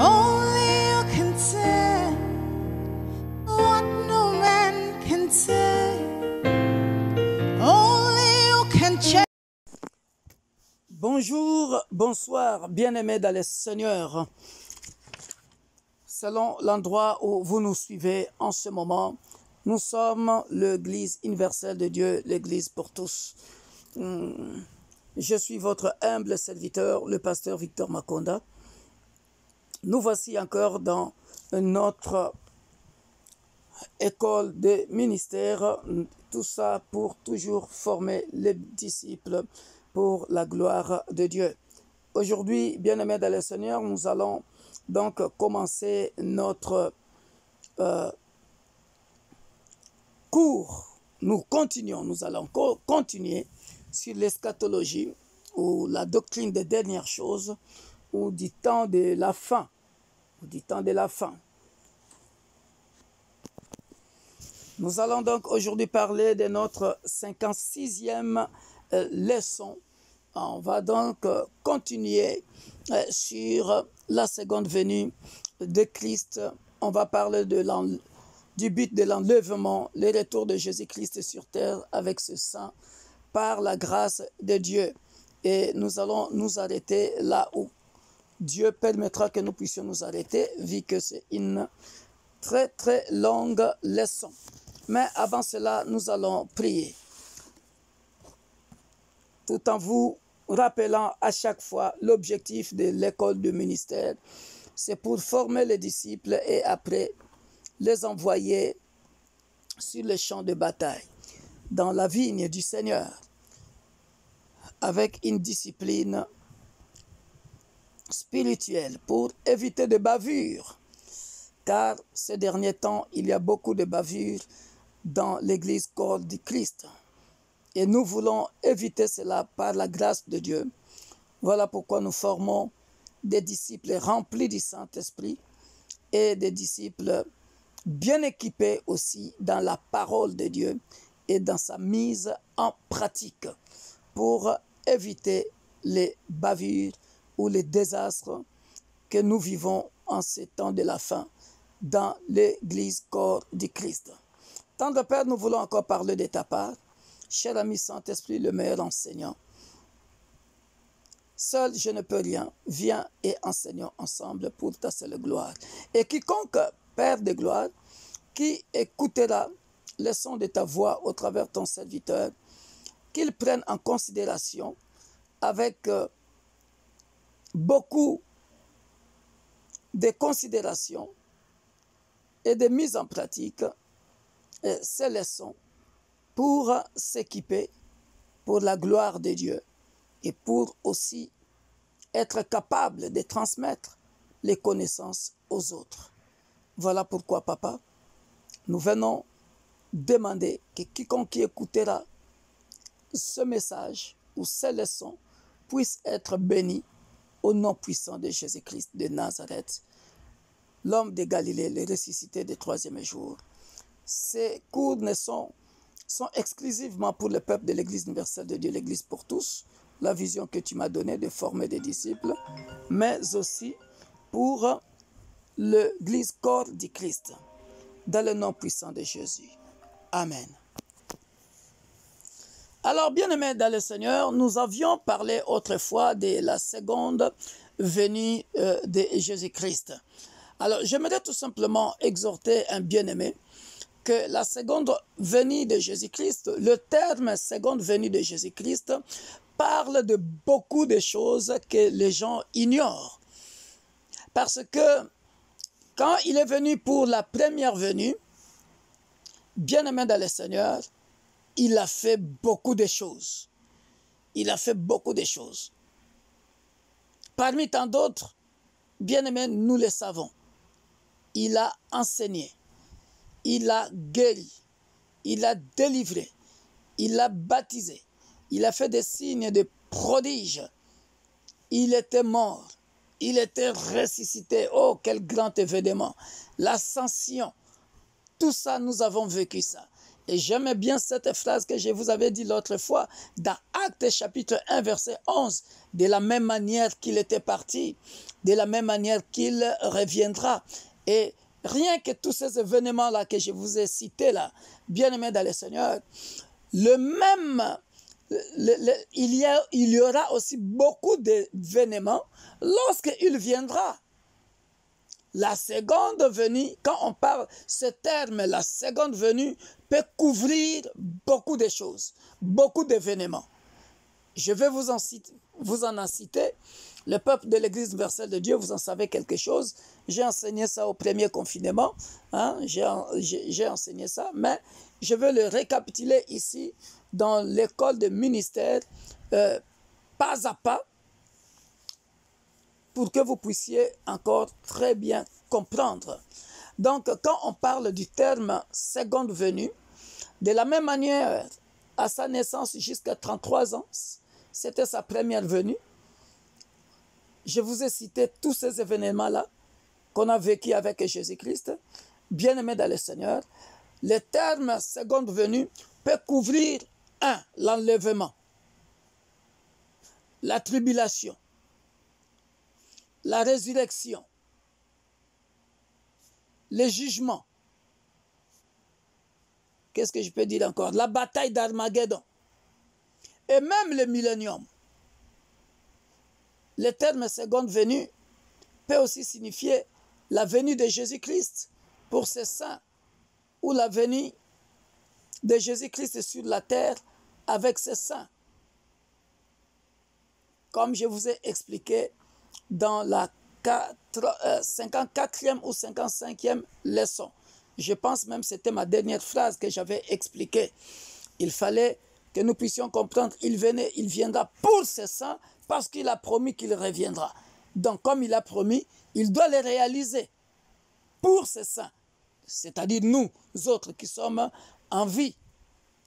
Only you can tell what no man can tell. Only you can change. Bonjour, bonsoir, bien-aimés dans le Seigneur. Selon l'endroit où vous nous suivez en ce moment, nous sommes l'Église universelle de Dieu, l'Église pour tous. Je suis votre humble serviteur, le pasteur Victor Makonda. Nous voici encore dans notre école de ministère, tout ça pour toujours former les disciples pour la gloire de Dieu. Aujourd'hui, bien-aimés dans le Seigneur, nous allons donc commencer notre cours. Nous allons continuer sur l'eschatologie ou la doctrine des dernières choses ou du temps de la fin. Nous allons donc aujourd'hui parler de notre 56e leçon. On va donc continuer sur la seconde venue de Christ. On va parler du but de l'enlèvement, le retour de Jésus-Christ sur terre avec ce sang par la grâce de Dieu. Et nous allons nous arrêter là où Dieu permettra que nous puissions nous arrêter, vu que c'est une très très longue leçon. Mais avant cela, nous allons prier. Tout en vous rappelant à chaque fois l'objectif de l'école du ministère, c'est pour former les disciples et après les envoyer sur le champ de bataille, dans la vigne du Seigneur, avec une discipline spirituelle pour éviter de bavures, car ces derniers temps, il y a beaucoup de bavures dans l'Église corps du Christ. Et nous voulons éviter cela par la grâce de Dieu. Voilà pourquoi nous formons des disciples remplis du Saint-Esprit et des disciples bien équipés aussi dans la parole de Dieu et dans sa mise en pratique pour éviter les bavures ou les désastres que nous vivons en ces temps de la fin dans l'Église corps du Christ. Tendre Père, nous voulons encore parler de ta part. Cher ami Saint-Esprit, le meilleur enseignant. Seul je ne peux rien. Viens et enseignons ensemble pour ta seule gloire. Et quiconque, Père de gloire, qui écoutera le son de ta voix au travers de ton serviteur, qu'il prenne en considération avec beaucoup de considération et de mise en pratique ces leçons pour s'équiper pour la gloire de Dieu et pour aussi être capable de transmettre les connaissances aux autres. Voilà pourquoi, Papa, nous venons demander que quiconque écoutera ce message ou ces leçons puisse être béni au nom puissant de Jésus-Christ de Nazareth, l'homme de Galilée, le ressuscité du troisième jour. Ces cours sont exclusivement pour le peuple de l'Église universelle de Dieu, l'Église pour tous, la vision que tu m'as donnée de former des disciples, mais aussi pour l'Église corps du Christ, dans le nom puissant de Jésus. Amen. Alors, bien-aimés dans le Seigneur, nous avions parlé autrefois de la seconde venue de Jésus-Christ. Alors, j'aimerais tout simplement exhorter un bien-aimé que la seconde venue de Jésus-Christ, le terme seconde venue de Jésus-Christ, parle de beaucoup de choses que les gens ignorent. Parce que quand il est venu pour la première venue, bien-aimé dans le Seigneur, il a fait beaucoup de choses. Il a fait beaucoup de choses. Parmi tant d'autres, bien-aimés, nous le savons. Il a enseigné. Il a guéri, il a délivré, il a baptisé, il a fait des signes de prodiges. Il était mort, il était ressuscité. Oh, quel grand événement! L'ascension, tout ça, nous avons vécu ça. Et j'aime bien cette phrase que je vous avais dit l'autre fois, dans Actes chapitre 1, verset 11. De la même manière qu'il était parti, de la même manière qu'il reviendra. Et rien que tous ces événements-là que je vous ai cités là, bien-aimés dans le Seigneur, il y aura aussi beaucoup d'événements lorsqu'il viendra. La seconde venue, quand on parle ce terme, la seconde venue peut couvrir beaucoup de choses, beaucoup d'événements. Je vais vous en citer. Le peuple de l'Église universelle de Dieu, vous en savez quelque chose. J'ai enseigné ça au premier confinement. Hein, j'ai enseigné ça, mais je vais le récapituler ici dans l'école de ministère, pas à pas, pour que vous puissiez encore très bien comprendre. Donc, quand on parle du terme seconde venue, de la même manière, à sa naissance jusqu'à 33 ans, c'était sa première venue. Je vous ai cité tous ces événements-là qu'on a vécu avec Jésus-Christ, bien-aimé dans le Seigneur. Le terme seconde venue peut couvrir l'enlèvement, la tribulation, la résurrection, le jugement. Qu'est-ce que je peux dire encore? La bataille d'Armageddon. Et même le millénium. Le terme seconde venue peut aussi signifier la venue de Jésus-Christ pour ses saints, ou la venue de Jésus-Christ sur la terre avec ses saints. Comme je vous ai expliqué dans la 54e ou 55e leçon. Je pense même que c'était ma dernière phrase que j'avais expliquée. Il fallait que nous puissions comprendre, il viendra pour ses saints parce qu'il a promis qu'il reviendra. Donc comme il a promis, il doit le réaliser pour ses saints. C'est-à-dire nous autres qui sommes en vie.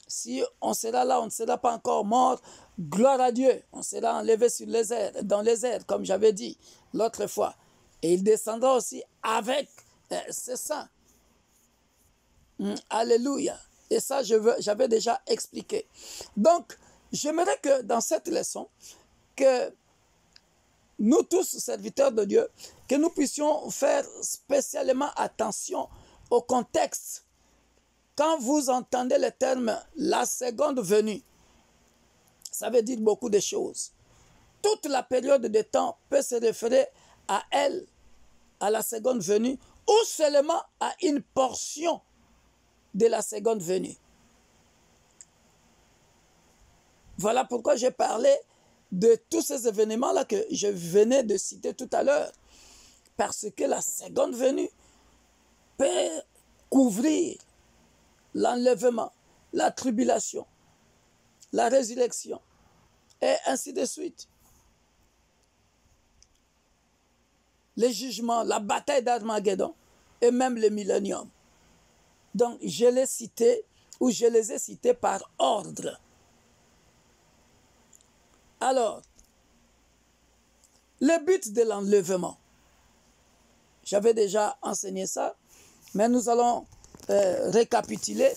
Si on sera là, on ne sera pas encore mort, gloire à Dieu. On sera enlevé sur les airs, dans les airs, comme j'avais dit l'autre fois. Et il descendra aussi avec ses saints. Alléluia. Et ça, j'avais déjà expliqué. Donc, j'aimerais que dans cette leçon, que nous tous, serviteurs de Dieu, que nous puissions faire spécialement attention au contexte. Quand vous entendez le terme « la seconde venue », ça veut dire beaucoup de choses. Toute la période de temps peut se référer à elle, à la seconde venue, ou seulement à une portion de la seconde venue. Voilà pourquoi j'ai parlé de tous ces événements-là que je venais de citer tout à l'heure. Parce que la seconde venue peut couvrir l'enlèvement, la tribulation, la résurrection, et ainsi de suite. Les jugements, la bataille d'Armageddon, et même le millénium. Donc, je les ai cités par ordre. Alors, le but de l'enlèvement, j'avais déjà enseigné ça, mais nous allons récapituler.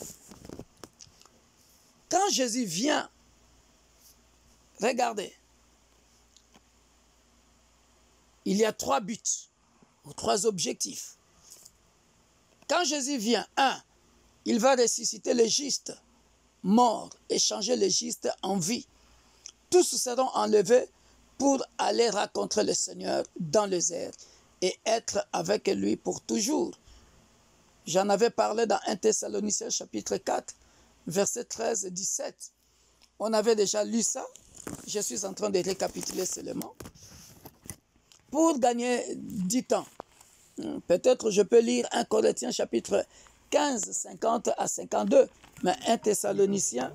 Quand Jésus vient, regardez, il y a 3 buts, ou 3 objectifs. Quand Jésus vient, 1, il va ressusciter les justes morts et changer les justes en vie. Tous seront enlevés pour aller rencontrer le Seigneur dans les airs et être avec lui pour toujours. J'en avais parlé dans 1 Thessaloniciens chapitre 4, versets 13 et 17. On avait déjà lu ça. Je suis en train de récapituler seulement. Pour gagner du temps, peut-être je peux lire 1 Corinthiens chapitre 15, 50 à 52, mais 1 Thessaloniciens,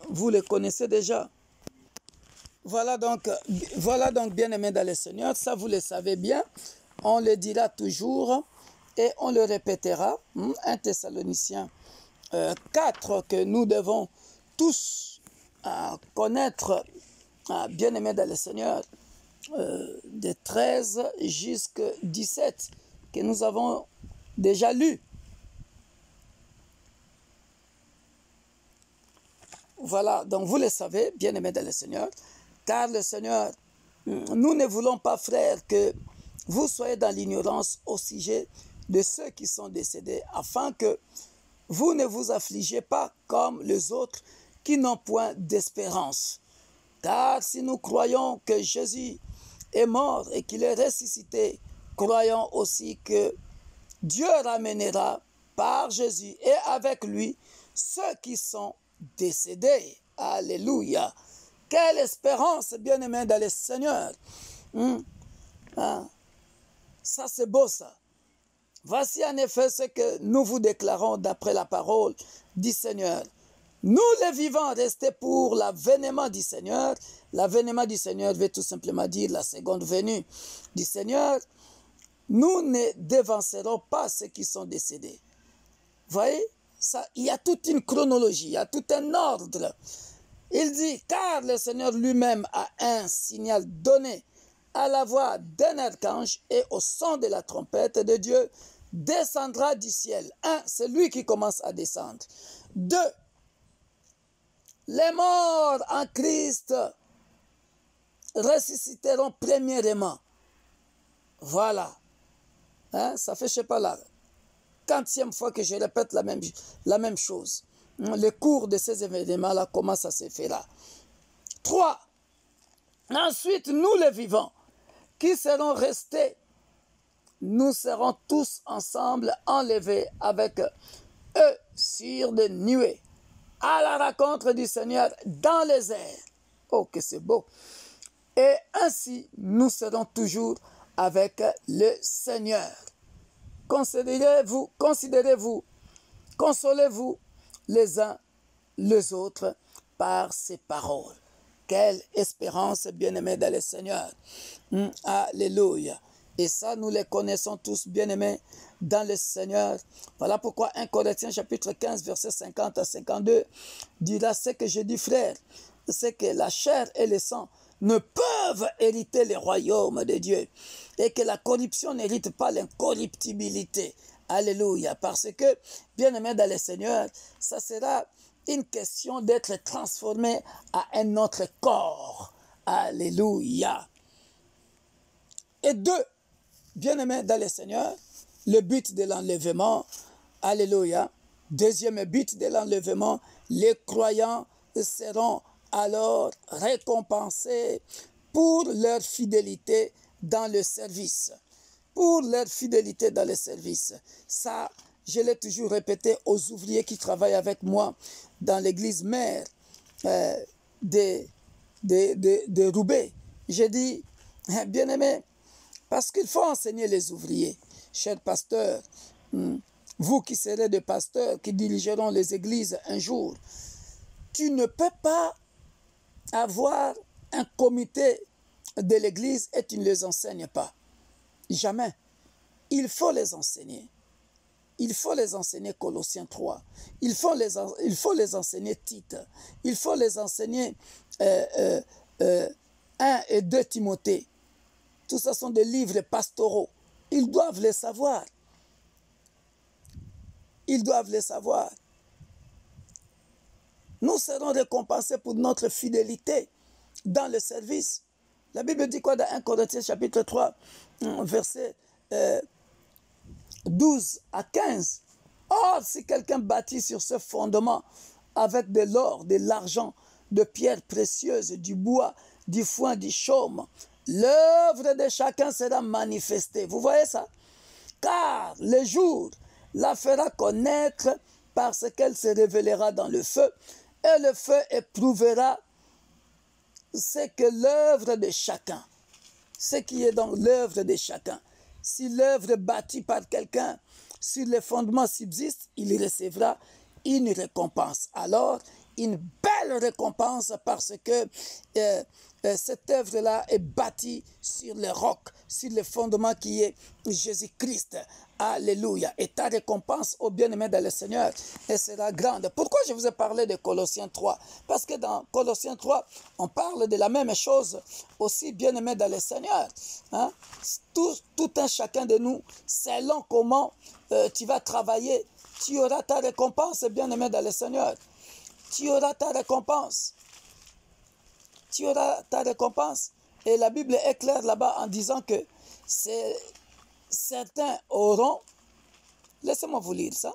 vous le connaissez déjà. Voilà donc bien-aimés dans le Seigneur, ça vous le savez bien, on le dira toujours et on le répétera. 1 Thessaloniciens 4 que nous devons tous connaître, bien-aimés dans le Seigneur, de 13 jusqu'à 17 que nous avons déjà lu. voilà, donc vous le savez, bien-aimés dans le Seigneur, car le Seigneur, nous ne voulons pas, frères, que vous soyez dans l'ignorance au sujet de ceux qui sont décédés, afin que vous ne vous affligez pas comme les autres qui n'ont point d'espérance. Car si nous croyons que Jésus est mort et qu'il est ressuscité, croyons aussi que Dieu ramènera par Jésus et avec lui ceux qui sont décédés. Alléluia. Quelle espérance, bien-aimés dans le Seigneur. Ça, c'est beau, ça. Voici en effet ce que nous vous déclarons d'après la parole du Seigneur. Nous, les vivants, restés pour l'avènement du Seigneur. L'avènement du Seigneur veut tout simplement dire la seconde venue du Seigneur. Nous ne dévancerons pas ceux qui sont décédés. Vous voyez, ça, il y a toute une chronologie, il y a tout un ordre. Il dit, car le Seigneur lui-même a un signal donné à la voix d'un archange et au son de la trompette de Dieu, descendra du ciel. 1, c'est lui qui commence à descendre. 2, les morts en Christ ressusciteront premièrement. Voilà. Ça fait, je ne sais pas, la 40e fois que je répète la même chose. Le cours de ces événements-là, comment ça se fera. 3. Ensuite, nous les vivants, qui seront restés, nous serons tous ensemble enlevés avec eux sur des nuées, à la rencontre du Seigneur dans les airs. Oh, que c'est beau! Et ainsi, nous serons toujours avec le Seigneur. Considérez-vous, consolez-vous les uns les autres par ces paroles. Quelle espérance, bien-aimés dans le Seigneur. Alléluia. Et ça, nous les connaissons tous, bien-aimés dans le Seigneur. Voilà pourquoi 1 Corinthiens chapitre 15, versets 50 à 52 dira ce que je dis, frère, c'est que la chair et le sang ne peuvent hériter le royaume de Dieu et que la corruption n'hérite pas l'incorruptibilité. Alléluia. Parce que, bien-aimés dans le Seigneur, ça sera une question d'être transformé à un autre corps. Alléluia. Et 2, bien-aimés dans le Seigneur, le but de l'enlèvement, alléluia. Deuxième but de l'enlèvement, les croyants seront alors récompensés pour leur fidélité dans le service. Pour leur fidélité dans le service. Ça, je l'ai toujours répété aux ouvriers qui travaillent avec moi dans l'église mère de Roubaix. J'ai dit, bien-aimés, parce qu'il faut enseigner les ouvriers, chers pasteurs, vous qui serez des pasteurs, qui dirigeront les églises un jour, tu ne peux pas avoir un comité de l'église et tu ne les enseignes pas. Jamais. Il faut les enseigner. Il faut les enseigner Colossiens 3. Il faut les enseigner Tite. Il faut les enseigner 1 et 2 Timothée. Tout ça sont des livres pastoraux. Ils doivent les savoir. Ils doivent les savoir. Nous serons récompensés pour notre fidélité dans le service. La Bible dit quoi dans 1 Corinthiens chapitre 3, verset 12 à 15. Or, si quelqu'un bâtit sur ce fondement avec de l'or, de l'argent, de pierres précieuses, du bois, du foin, du chaume, l'œuvre de chacun sera manifestée. Vous voyez ça? Car le jour la fera connaître parce qu'elle se révélera dans le feu, et le feu éprouvera ce que l'œuvre de chacun, ce qui est dans l'œuvre de chacun. Si l'œuvre bâtie par quelqu'un sur les fondements subsiste, il recevra une récompense. Alors, une belle récompense parce que cette œuvre-là est bâtie sur le roc, sur le fondement qui est Jésus-Christ. Alléluia. Et ta récompense, ô bien-aimé dans le Seigneur, elle sera grande. Pourquoi je vous ai parlé de Colossiens 3? Parce que dans Colossiens 3, on parle de la même chose aussi, bien-aimé dans le Seigneur. Hein? Tout un chacun de nous, selon comment tu vas travailler, tu auras ta récompense, bien-aimé dans le Seigneur. tu auras ta récompense. Tu auras ta récompense. Et la Bible est claire là-bas en disant que certains auront, laissez-moi vous lire ça,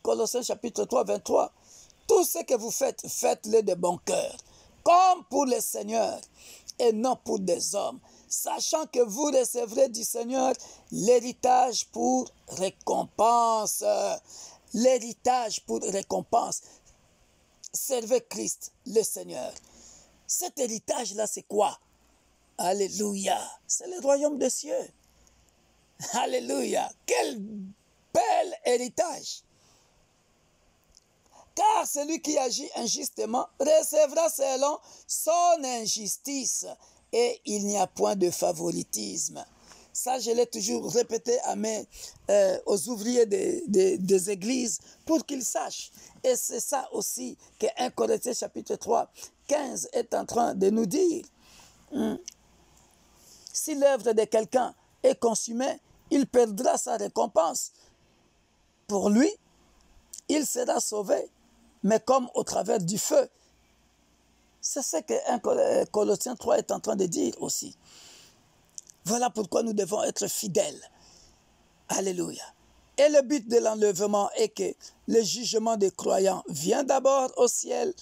Colossiens chapitre 3, 23, tout ce que vous faites, faites-le de bon cœur, comme pour le Seigneur et non pour des hommes, sachant que vous recevrez du Seigneur l'héritage pour récompense. L'héritage pour récompense. Servez Christ, le Seigneur. Cet héritage-là, c'est quoi? Alléluia. C'est le royaume des cieux. Alléluia. Quel bel héritage. Car celui qui agit injustement recevra selon son injustice, et il n'y a point de favoritisme. Ça, je l'ai toujours répété aux ouvriers des églises pour qu'ils sachent. Et c'est ça aussi que 1 Corinthiens chapitre 3, 15 est en train de nous dire. Si l'œuvre de quelqu'un est consumée, il perdra sa récompense. Pour lui, il sera sauvé, mais comme au travers du feu. C'est ce que Colossiens 3 est en train de dire aussi. Voilà pourquoi nous devons être fidèles. Alléluia. Et le but de l'enlèvement est que le jugement des croyants vient d'abord au ciel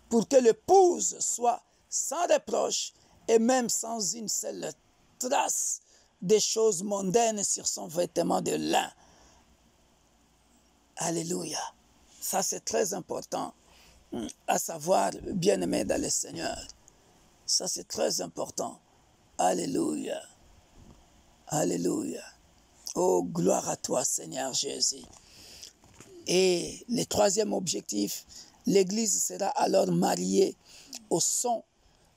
pour que l'épouse soit sans reproche et même sans une seule trace des choses mondaines sur son vêtement de lin. Alléluia. Ça, c'est très important à savoir, bien-aimé dans le Seigneur. Ça, c'est très important. Alléluia. Alléluia. Oh, gloire à toi, Seigneur Jésus. Et le troisième objectif, l'Église sera alors mariée au son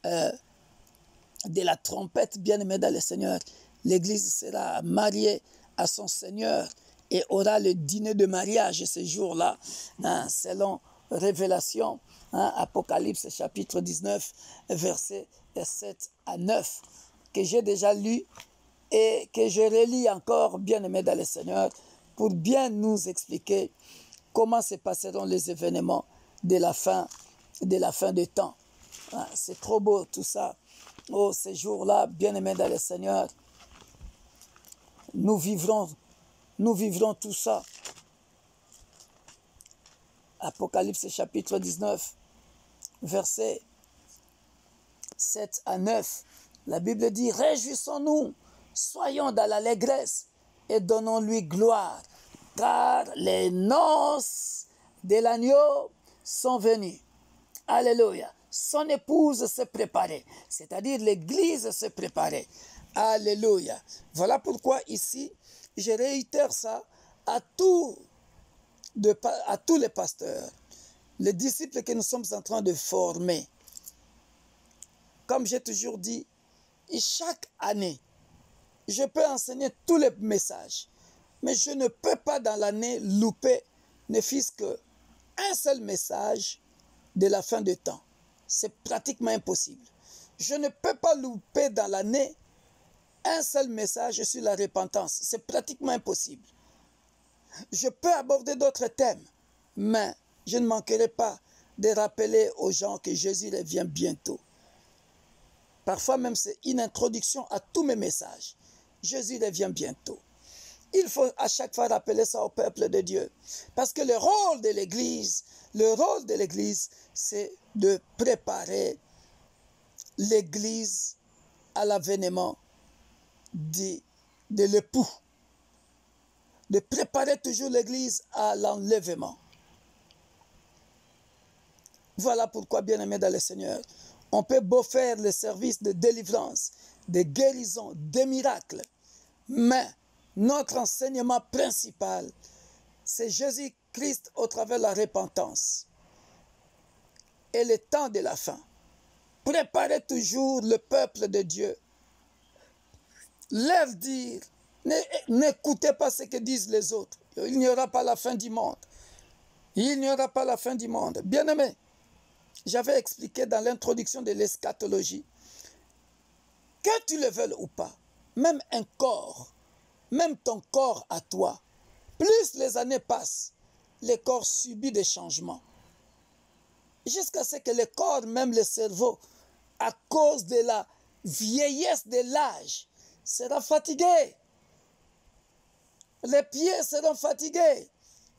de la trompette, bien-aimé dans le Seigneur. L'Église sera mariée à son Seigneur et aura le dîner de mariage ce jour-là, selon Révélation, Apocalypse chapitre 19, versets 7 à 9, que j'ai déjà lu et que je relis encore, bien-aimé dans le Seigneur, pour bien nous expliquer comment se passeront les événements de la fin des temps. C'est trop beau tout ça. Oh, ces jours-là, bien-aimé dans le Seigneur, nous vivrons tout ça. Apocalypse chapitre 19, versets 7 à 9. La Bible dit, réjouissons-nous, soyons dans l'allégresse et donnons-lui gloire, car les noces de l'agneau sont venues. Alléluia. Son épouse s'est préparée, c'est-à-dire l'Église s'est préparée. Alléluia. Voilà pourquoi ici, je réitère ça à tous les pasteurs, les disciples que nous sommes en train de former. Comme j'ai toujours dit, chaque année, je peux enseigner tous les messages, mais je ne peux pas dans l'année louper ne fût-ce qu'un seul message de la fin des temps. C'est pratiquement impossible. Je ne peux pas louper dans l'année un seul message sur la repentance. C'est pratiquement impossible. Je peux aborder d'autres thèmes, mais je ne manquerai pas de rappeler aux gens que Jésus revient bientôt. Parfois même, c'est une introduction à tous mes messages. Jésus revient bientôt. Il faut à chaque fois rappeler ça au peuple de Dieu. Parce que le rôle de l'Église, c'est de préparer l'Église à l'avènement de l'époux. De préparer toujours l'Église à l'enlèvement. Voilà pourquoi, bien-aimés dans le Seigneur, on peut beau faire le service de délivrance, de guérison, de miracles, mais notre enseignement principal, c'est Jésus-Christ au travers de la repentance et le temps de la fin. Préparez toujours le peuple de Dieu. Leur dire, n'écoutez pas ce que disent les autres. Il n'y aura pas la fin du monde. Il n'y aura pas la fin du monde. Bien-aimés, j'avais expliqué dans l'introduction de l'eschatologie que tu le veuilles ou pas, même un corps, même ton corps à toi, plus les années passent, le corps subit des changements. jusqu'à ce que le corps, même le cerveau, à cause de la vieillesse de l'âge, sera fatigué. Les pieds seront fatigués,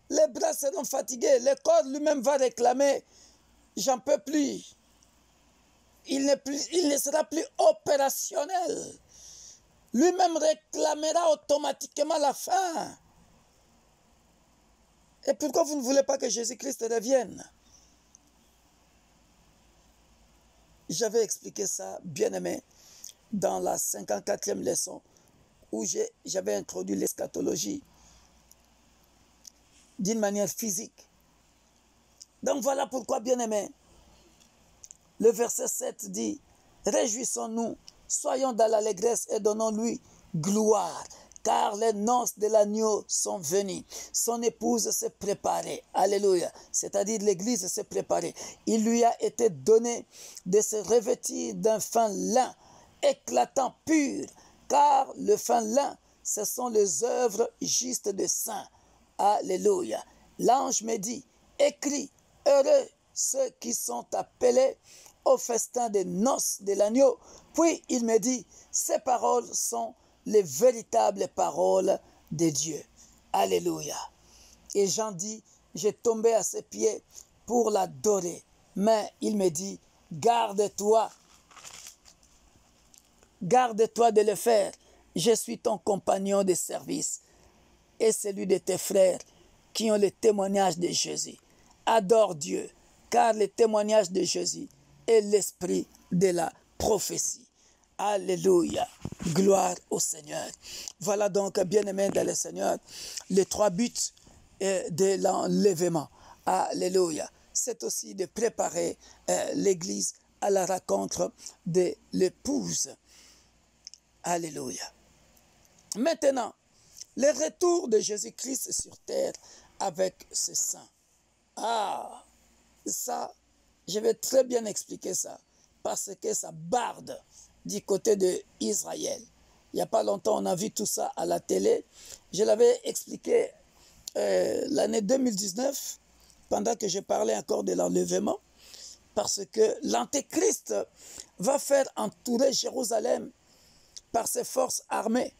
les bras seront fatigués, le corps lui-même va réclamer « j'en peux plus ». Il ne sera plus opérationnel. Lui-même réclamera automatiquement la fin. Et pourquoi vous ne voulez pas que Jésus-Christ revienne? J'avais expliqué ça, bien-aimé, dans la 54e leçon, où j'avais introduit l'eschatologie d'une manière physique. Donc voilà pourquoi, bien-aimé, le verset 7 dit « Réjouissons-nous, soyons dans l'allégresse et donnons-lui gloire, car les noces de l'agneau sont venues. Son épouse s'est préparée. » Alléluia. C'est-à-dire l'église s'est préparée. Il lui a été donné de se revêtir d'un fin lin éclatant, pur, car le fin lin, ce sont les œuvres justes des saints. Alléluia. L'ange me dit, écris, heureux ceux qui sont appelés au festin des noces de l'agneau. Puis il me dit, ces paroles sont les véritables paroles de Dieu. Alléluia. Et Jean dit, j'ai tombé à ses pieds pour l'adorer. Mais il me dit, garde-toi de le faire. Je suis ton compagnon de service et celui de tes frères qui ont le témoignage de Jésus. Adore Dieu, car le témoignage de Jésus est l'esprit de la prophétie. Alléluia. Gloire au Seigneur. Voilà donc, bien-aimés dans le Seigneur, les 3 buts de l'enlèvement. Alléluia. C'est aussi de préparer l'Église à la rencontre de l'épouse. Alléluia. Maintenant, le retour de Jésus-Christ sur terre avec ses saints. Ça, je vais très bien expliquer ça, parce que ça barde du côté d'Israël. Il n'y a pas longtemps, on a vu tout ça à la télé. Je l'avais expliqué l'année 2019, pendant que je parlais encore de l'enlèvement, parce que l'Antéchrist va faire entourer Jérusalem par ses forces armées.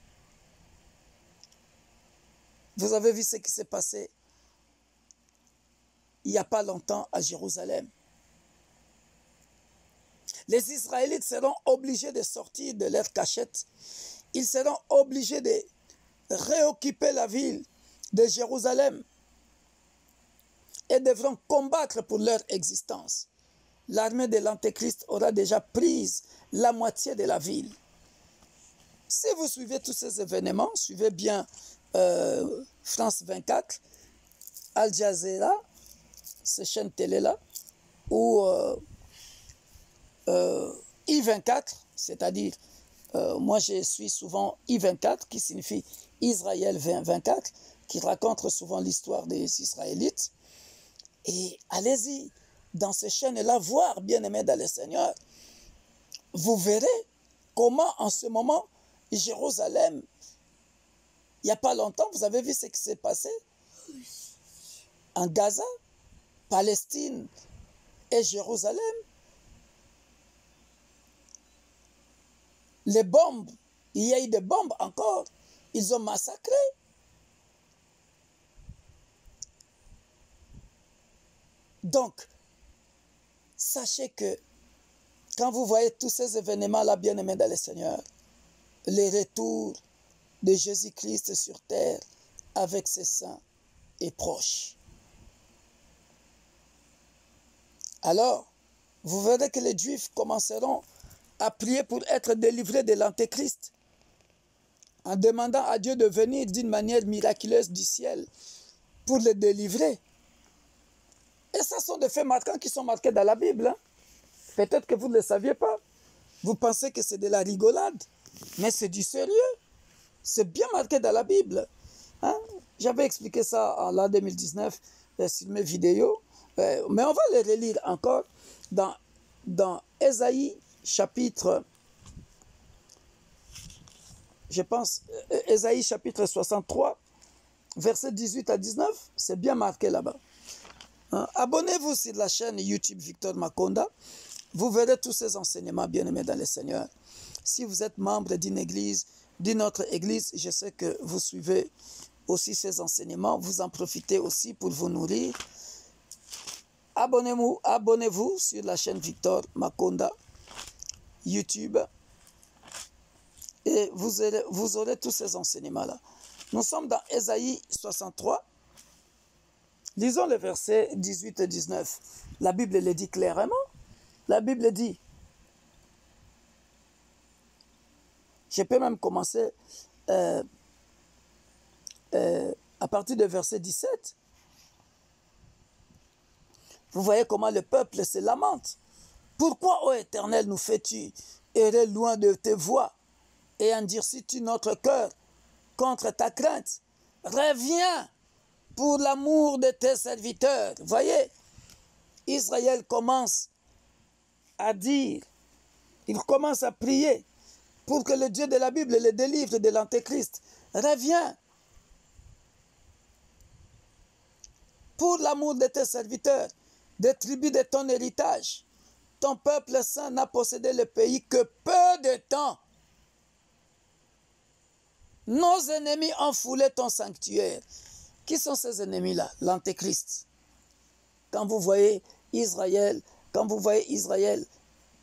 Vous avez vu ce qui s'est passé il n'y a pas longtemps à Jérusalem. Les Israélites seront obligés de sortir de leur cachette. Ils seront obligés de réoccuper la ville de Jérusalem et devront combattre pour leur existence. L'armée de l'Antéchrist aura déjà pris la moitié de la ville. Si vous suivez tous ces événements, suivez bien France 24, Al Jazeera, ces chaînes télé-là, ou I24, c'est-à-dire, moi je suis souvent I24, qui signifie Israël 24, qui raconte souvent l'histoire des Israélites. Et allez-y, dans ces chaînes-là, voir, bien-aimés dans le Seigneur, vous verrez comment en ce moment, Jérusalem, il n'y a pas longtemps, vous avez vu ce qui s'est passé en Gaza, Palestine et Jérusalem. Les bombes, il y a eu des bombes encore, ils ont massacré. Donc, sachez que quand vous voyez tous ces événements-là, bien-aimés dans le Seigneur, le retour de Jésus-Christ sur terre avec ses saints est proche. Alors, vous verrez que les Juifs commenceront à prier pour être délivrés de l'Antéchrist, en demandant à Dieu de venir d'une manière miraculeuse du ciel pour les délivrer. Et ça sont des faits marquants qui sont marqués dans la Bible. Hein? Peut-être que vous ne le saviez pas. Vous pensez que c'est de la rigolade, mais c'est du sérieux. C'est bien marqué dans la Bible. Hein? J'avais expliqué ça en l'an 2019 sur mes vidéos. Mais on va les relire encore dans Ésaïe chapitre, je pense, Ésaïe chapitre 63, versets 18 à 19, c'est bien marqué là-bas. Hein? Abonnez-vous sur la chaîne YouTube Victor Makonda. Vous verrez tous ces enseignements, bien-aimés dans le Seigneur. Si vous êtes membre d'une église, d'une autre église, je sais que vous suivez aussi ces enseignements. Vous en profitez aussi pour vous nourrir. Abonnez-vous sur la chaîne Victor Makonda YouTube et vous aurez tous ces enseignements-là. Nous sommes dans Ésaïe 63. Lisons les versets 18 et 19. La Bible le dit clairement. La Bible dit, je peux même commencer à partir du verset 17. Vous voyez comment le peuple se lamente. Pourquoi, ô Éternel, nous fais-tu errer loin de tes voies et endurcis-tu notre cœur contre ta crainte? Reviens pour l'amour de tes serviteurs. Voyez, Israël commence à dire, il commence à prier pour que le Dieu de la Bible le délivre de l'Antéchrist. Reviens pour l'amour de tes serviteurs, des tribus de ton héritage. Ton peuple saint n'a possédé le pays que peu de temps. Nos ennemis ont foulé ton sanctuaire. Qui sont ces ennemis-là? L'Antéchrist. Quand vous voyez Israël,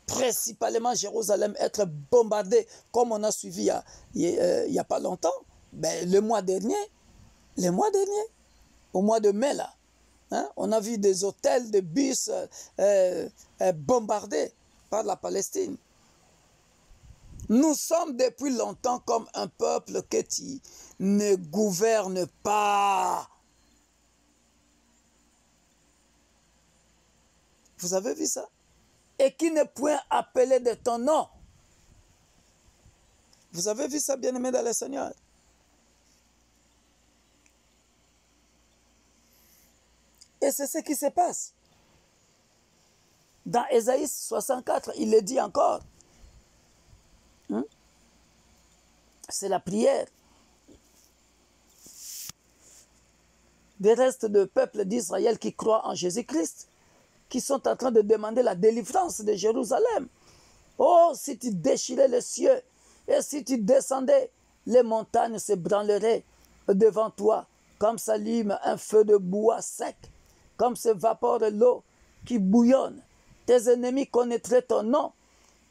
principalement Jérusalem, être bombardé, comme on a suivi il y a pas longtemps, ben, le mois dernier, au mois de mai, là, hein, on a vu des hôtels, des bus bombardés par la Palestine. Nous sommes depuis longtemps comme un peuple qui ne gouverne pas. Vous avez vu ça? Et qui n'est point appelé de ton nom. Vous avez vu ça, bien-aimés dans le Seigneur? Et c'est ce qui se passe. Dans Ésaïe 64, il le dit encore. C'est la prière des restes de peuple d'Israël qui croient en Jésus-Christ, qui sont en train de demander la délivrance de Jérusalem. Oh, si tu déchirais les cieux et si tu descendais, les montagnes se branleraient devant toi, comme s'allume un feu de bois sec, comme s'évapore l'eau qui bouillonne. Tes ennemis connaîtraient ton nom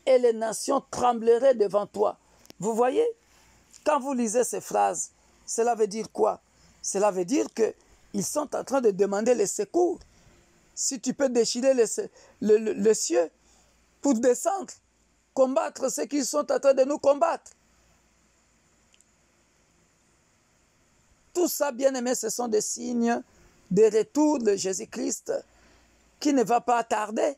et les nations trembleraient devant toi. Vous voyez, quand vous lisez ces phrases, cela veut dire quoi? Cela veut dire qu'ils sont en train de demander les secours. Si tu peux déchirer le ciel pour descendre, combattre ceux qui sont en train de nous combattre. Tout ça, bien aimé, ce sont des signes de retour de Jésus-Christ qui ne va pas tarder.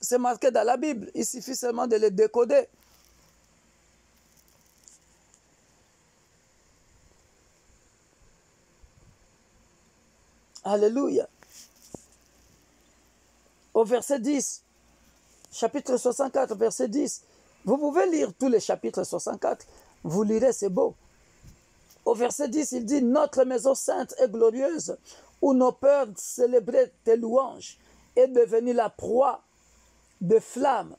C'est marqué dans la Bible, il suffit seulement de le décoder. Alléluia. Au verset 10, chapitre 64, verset 10. Vous pouvez lire tous les chapitres 64. Vous lirez, c'est beau. Au verset 10, il dit, « Notre maison sainte et glorieuse, où nos pères célébraient tes louanges, est devenue la proie de flammes.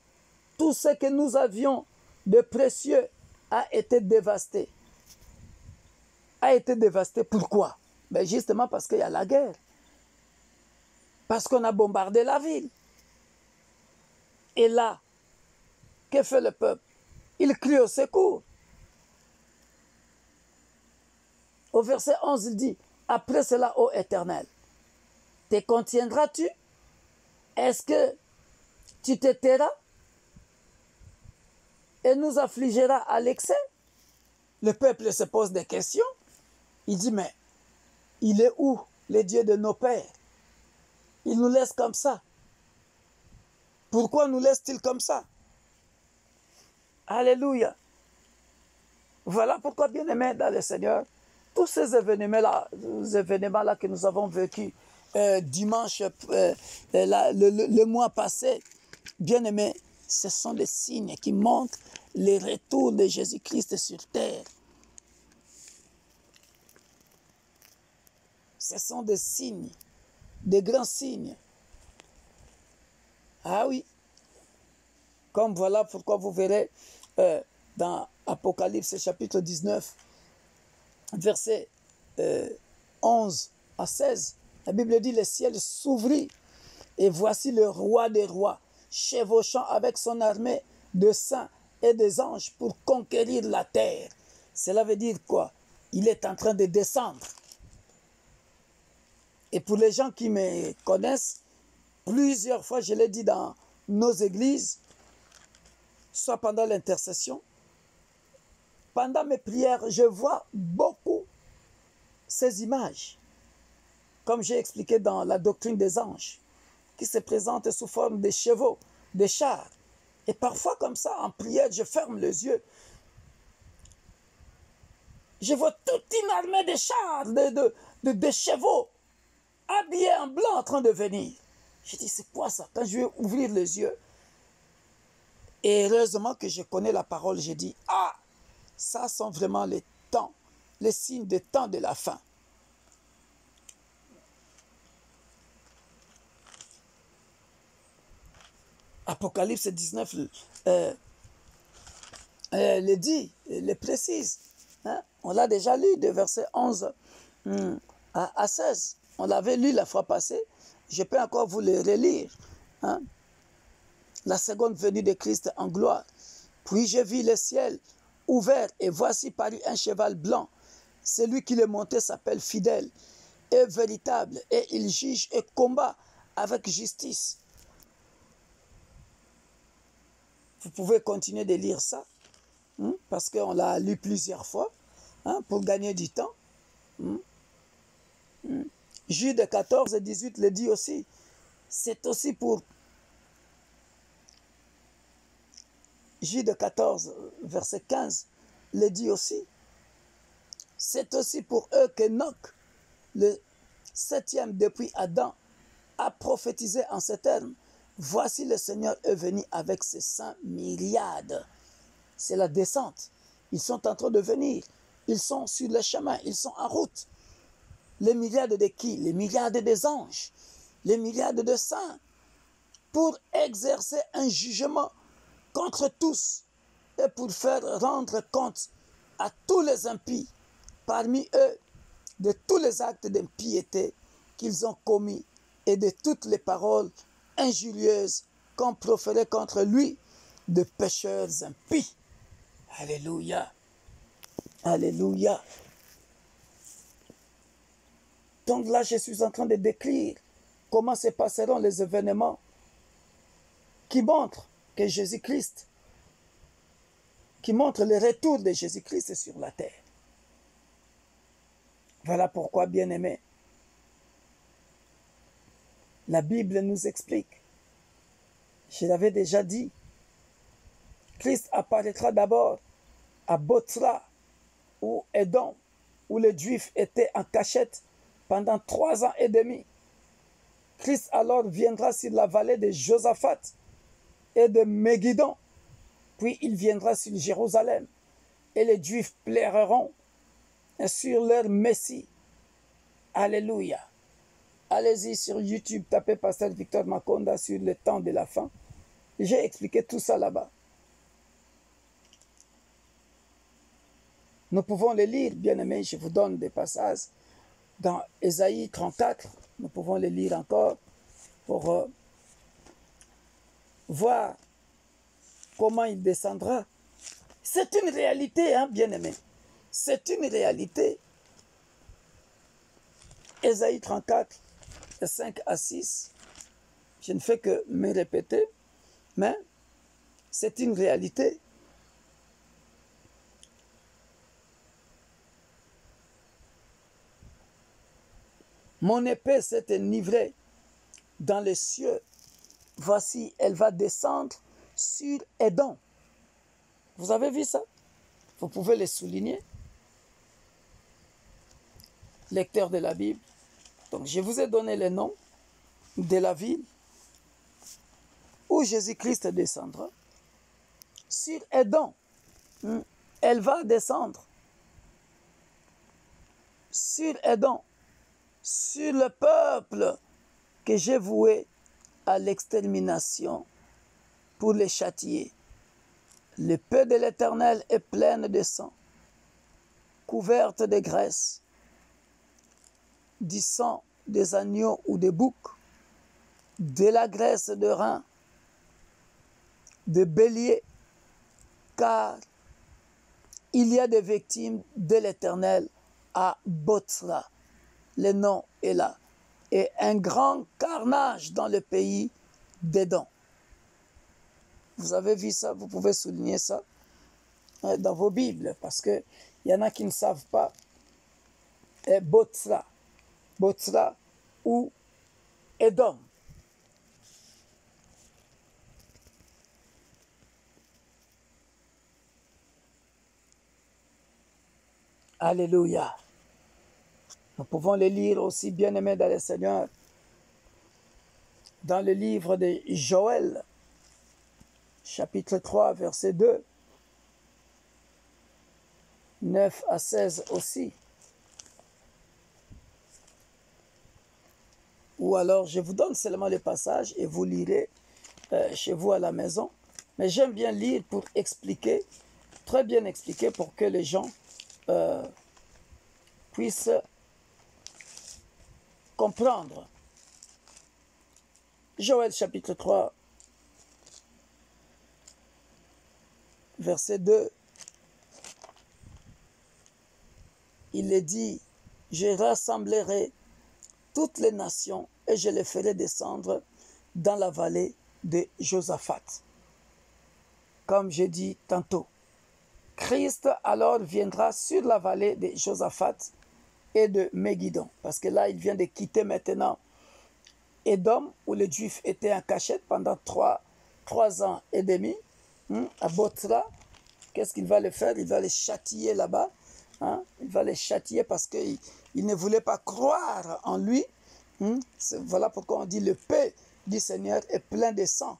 Tout ce que nous avions de précieux a été dévasté. » A été dévasté, pourquoi? Ben justement parce qu'il y a la guerre. Parce qu'on a bombardé la ville. Et là, que fait le peuple? Il crie au secours. Au verset 11, il dit, « Après cela, ô Éternel, te contiendras-tu? Est-ce que tu te tairas et nous affligeras à l'excès? » Le peuple se pose des questions. Il dit, mais il est où le Dieu de nos pères? Il nous laisse comme ça. Pourquoi nous laisse-t-il comme ça? Alléluia. Voilà pourquoi, bien-aimés dans le Seigneur, tous ces événements-là que nous avons vécus dimanche, le mois passé, bien-aimés, ce sont des signes qui montrent le retour de Jésus-Christ sur terre. Ce sont des signes des grands signes. Ah oui. Comme voilà pourquoi vous verrez dans Apocalypse chapitre 19, verset 11 à 16, la Bible dit, le ciel s'ouvrit et voici le roi des rois, chevauchant avec son armée de saints et des anges pour conquérir la terre. Cela veut dire quoi? Il est en train de descendre. Et pour les gens qui me connaissent, plusieurs fois, je l'ai dit dans nos églises, soit pendant l'intercession, pendant mes prières, je vois beaucoup ces images, comme j'ai expliqué dans la doctrine des anges, qui se présentent sous forme de chevaux, de chars. Et parfois, comme ça, en prière, je ferme les yeux. Je vois toute une armée de chars, de chevaux, habillés en blanc en train de venir. Je dis, c'est quoi ça? Quand je vais ouvrir les yeux, et heureusement que je connais la parole, j'ai dit, ah, ça sont vraiment les temps, les signes des temps de la fin. Apocalypse 19 le dit, le précise. Hein? On l'a déjà lu de verset 11 à 16. On l'avait lu la fois passée. Je peux encore vous le relire. Hein? La seconde venue de Christ en gloire. Puis je vis le ciel ouvert et voici parut un cheval blanc. Celui qui le montait s'appelle fidèle et véritable et il juge et combat avec justice. Vous pouvez continuer de lire ça, parce qu'on l'a lu plusieurs fois, pour gagner du temps. Jude 14 et 18 le dit aussi. C'est aussi pour Jude 14, verset 15, le dit aussi. C'est aussi pour eux qu'Enoch, le 7e depuis Adam, a prophétisé en ces termes. Voici le Seigneur est venu avec ses saints myriades. C'est la descente. Ils sont en train de venir. Ils sont sur le chemin. Ils sont en route. Les myriades de qui? Les myriades des anges. Les myriades de saints. Pour exercer un jugement contre tous et pour faire rendre compte à tous les impies parmi eux de tous les actes d'impiété qu'ils ont commis et de toutes les paroles injurieuses qu'on proférait contre lui de pécheurs impies. Alléluia. Alléluia. Donc là, je suis en train de décrire comment se passeront les événements qui montrent que Jésus-Christ, qui montrent le retour de Jésus-Christ sur la terre. Voilà pourquoi, bien-aimés, la Bible nous explique, je l'avais déjà dit, Christ apparaîtra d'abord à Botsra ou Édom, où les Juifs étaient en cachette pendant 3 ans et demi. Christ alors viendra sur la vallée de Josaphat et de Megiddo, puis il viendra sur Jérusalem, et les Juifs pleureront sur leur Messie. Alléluia. Allez-y sur YouTube, tapez Pasteur Victor Makonda sur le temps de la fin. J'ai expliqué tout ça là-bas. Nous pouvons les lire, bien-aimés, je vous donne des passages dans Ésaïe 34. Nous pouvons les lire encore pour voir comment il descendra. C'est une réalité, hein, bien-aimés. C'est une réalité. Ésaïe 34, 5 à 6. Je ne fais que me répéter, mais c'est une réalité. Mon épée s'est enivrée dans les cieux. Voici, elle va descendre sur Édom. Vous avez vu ça? Vous pouvez le souligner. Lecteur de la Bible. Donc, je vous ai donné le nom de la ville où Jésus-Christ descendra. Sur Édom, elle va descendre. Sur Édom, sur le peuple que j'ai voués à l'extermination pour les châtier. L'épée de l'Éternel est pleine de sang, couverte de graisse, du sang des agneaux ou des boucs, de la graisse de rein, de bélier, car il y a des victimes de l'Éternel à Botsra. Le nom est là. Et un grand carnage dans le pays d'Édom. Vous avez vu ça, vous pouvez souligner ça dans vos Bibles, parce qu'il y en a qui ne savent pas. Botsra ou Édom. Alléluia. Nous pouvons les lire aussi, bien-aimés dans le Seigneur, dans le livre de Joël, chapitre 3, verset 2, 9 à 16 aussi. Ou alors, je vous donne seulement le passage et vous lirez chez vous à la maison. Mais j'aime bien lire pour expliquer, très bien expliquer, pour que les gens puissent comprendre. Joël chapitre 3, verset 2, il est dit, « Je rassemblerai toutes les nations et je les ferai descendre dans la vallée de Josaphat. » Comme j'ai dit tantôt, Christ alors viendra sur la vallée de Josaphat et de Megiddo, parce que là, il vient de quitter maintenant Édom, où les Juifs étaient en cachette pendant 3 ans et demi, à Botsra. Qu'est-ce qu'il va les faire? Il va les châtier là-bas. Il va les châtier parce qu'ils ne voulaient pas croire en lui. Voilà pourquoi on dit le paix du Seigneur est plein de sang.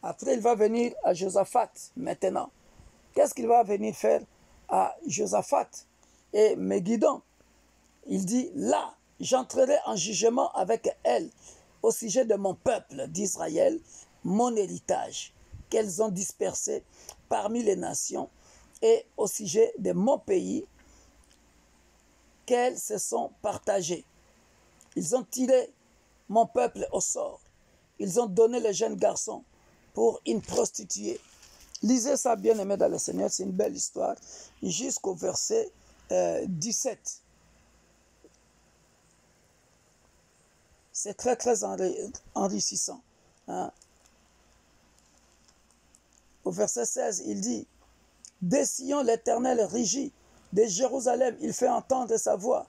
Après, il va venir à Josaphat maintenant. Qu'est-ce qu'il va venir faire à Josaphat et Megiddo? Il dit, là, j'entrerai en jugement avec elle au sujet de mon peuple d'Israël, mon héritage, qu'elles ont dispersé parmi les nations, et au sujet de mon pays, qu'elles se sont partagées. Ils ont tiré mon peuple au sort. Ils ont donné les jeunes garçons pour une prostituée. Lisez ça, bien-aimés dans le Seigneur, c'est une belle histoire, jusqu'au verset 17. C'est très, très enrichissant. Au verset 16, il dit, « Des Sion, l'Éternel rugit, de Jérusalem, il fait entendre sa voix.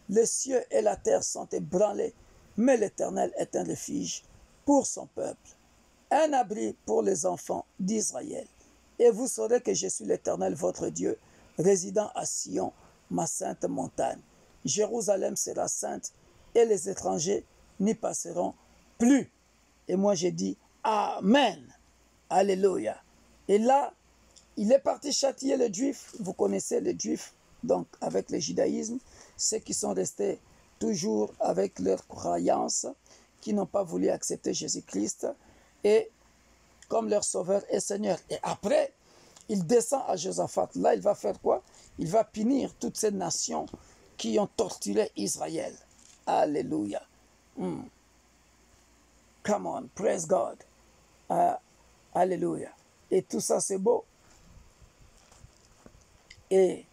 Les cieux et la terre sont ébranlés, mais l'Éternel est un refuge pour son peuple, un abri pour les enfants d'Israël. Et vous saurez que je suis l'Éternel, votre Dieu, résidant à Sion, ma sainte montagne. Jérusalem sera sainte, et les étrangers n'y passeront plus. » Et moi j'ai dit, Amen. Alléluia. Et là, il est parti châtier les Juifs. Vous connaissez les Juifs, donc avec le judaïsme, ceux qui sont restés toujours avec leurs croyances, qui n'ont pas voulu accepter Jésus-Christ et comme leur sauveur et Seigneur. Et après, il descend à Josaphat. Là, il va faire quoi? Il va punir toutes ces nations qui ont torturé Israël. Alléluia. Come on, praise God. Alléluia. Et tout ça, c'est beau. Et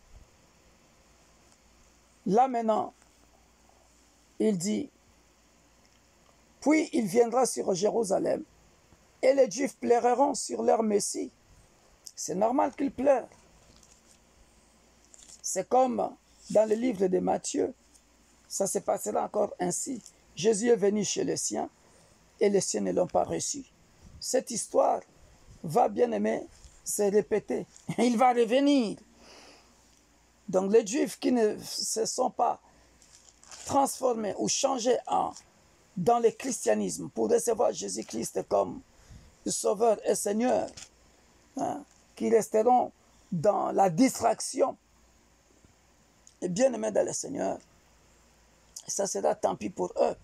là maintenant, il dit, puis il viendra sur Jérusalem et les Juifs pleureront sur leur Messie. C'est normal qu'ils pleurent. C'est comme dans le livre de Matthieu, ça se passera encore ainsi. Jésus est venu chez les siens et les siens ne l'ont pas reçu. Cette histoire va, bien aimer, se répéter. Il va revenir. Donc les Juifs qui ne se sont pas transformés ou changés dans le christianisme pour recevoir Jésus-Christ comme Sauveur et Seigneur, qui resteront dans la distraction, et bien aimés dans le Seigneur, ça sera tant pis pour eux.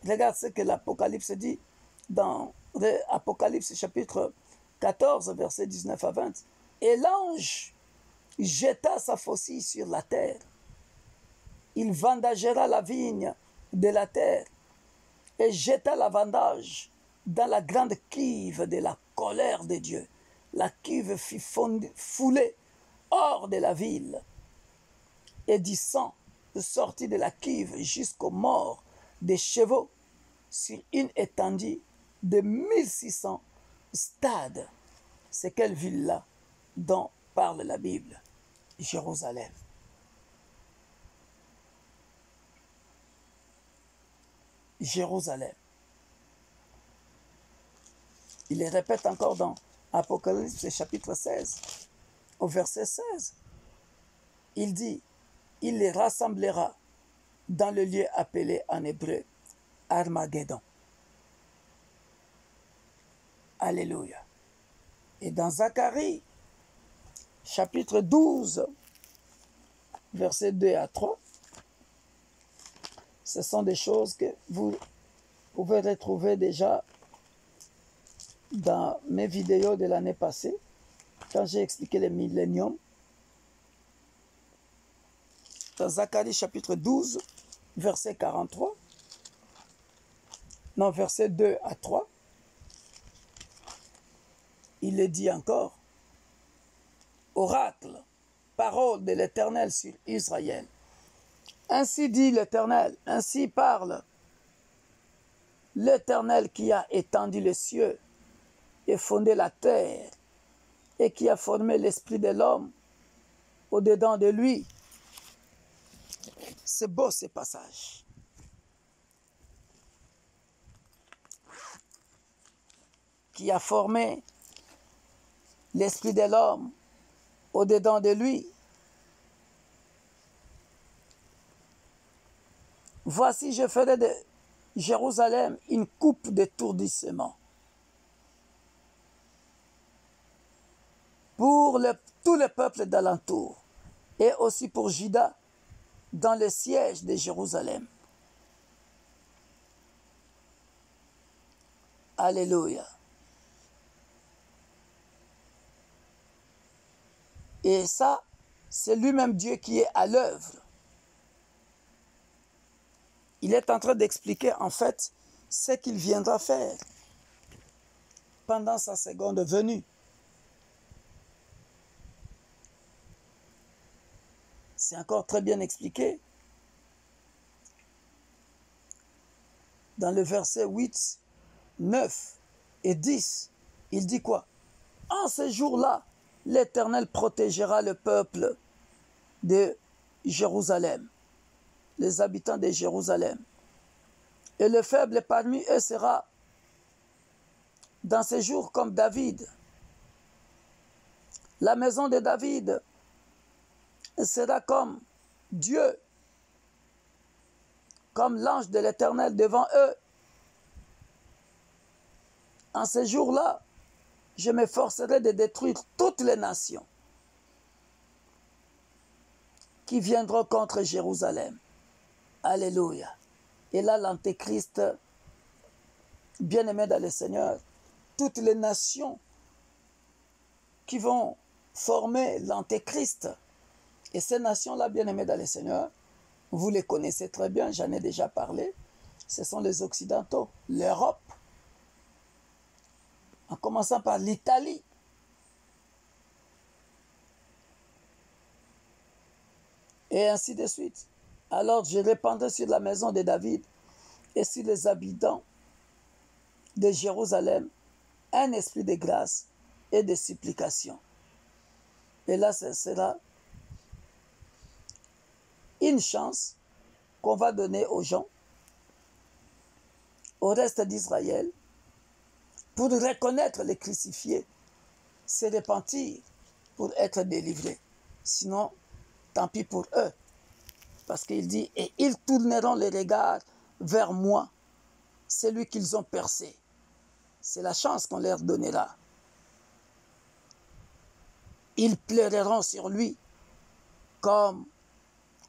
Regarde ce que l'Apocalypse dit dans l'Apocalypse chapitre 14, versets 19 à 20. Et l'ange jeta sa faucille sur la terre. Il vendagera la vigne de la terre et jeta la vendage dans la grande cuve de la colère de Dieu. La cuve fut foulée hors de la ville et du sang sortit de la cuve jusqu'aux morts des chevaux sur une étendue de 1600 stades. C'est quelle ville-là dont parle la Bible? Jérusalem. Jérusalem. Il les répète encore dans Apocalypse chapitre 16, au verset 16. Il dit, il les rassemblera dans le lieu appelé en hébreu Armageddon. Alléluia. Et dans Zacharie, chapitre 12, versets 2 à 3, ce sont des choses que vous pouvez retrouver déjà dans mes vidéos de l'année passée, quand j'ai expliqué le millénium. Dans Zacharie chapitre 12, verset 43, non, verset 2 à 3, il est dit encore, oracle, parole de l'Éternel sur Israël. Ainsi dit l'Éternel, ainsi parle l'Éternel qui a étendu les cieux et fondé la terre et qui a formé l'esprit de l'homme au-dedans de lui. C'est beau ce passage. Qui a formé l'esprit de l'homme au-dedans de lui. Voici, je ferai de Jérusalem une coupe d'étourdissement pour tout le peuple d'alentour et aussi pour Juda dans le siège de Jérusalem. Alléluia. Et ça, c'est lui-même Dieu qui est à l'œuvre. Il est en train d'expliquer en fait ce qu'il viendra faire pendant sa seconde venue. C'est encore très bien expliqué. Dans le verset 8, 9 et 10, il dit quoi? En ce jour-là, l'Éternel protégera le peuple de Jérusalem, les habitants de Jérusalem. Et le faible parmi eux sera dans ces jours comme David. La maison de David sera comme Dieu, comme l'ange de l'Éternel devant eux. En ces jours-là, je m'efforcerai de détruire toutes les nations qui viendront contre Jérusalem. Alléluia. Et là, l'Antéchrist, bien-aimé dans le Seigneur, toutes les nations qui vont former l'Antéchrist, et ces nations-là, bien-aimées dans le Seigneur, vous les connaissez très bien, j'en ai déjà parlé, ce sont les Occidentaux, l'Europe, en commençant par l'Italie. Et ainsi de suite. Alors je répandrai sur la maison de David et sur les habitants de Jérusalem un esprit de grâce et de supplication. Et là, ce sera une chance qu'on va donner aux gens, au reste d'Israël, pour reconnaître les crucifiés, se repentir pour être délivrés. Sinon, tant pis pour eux. Parce qu'il dit, et ils tourneront les regards vers moi, celui qu'ils ont percé. C'est la chance qu'on leur donnera. Ils pleureront sur lui comme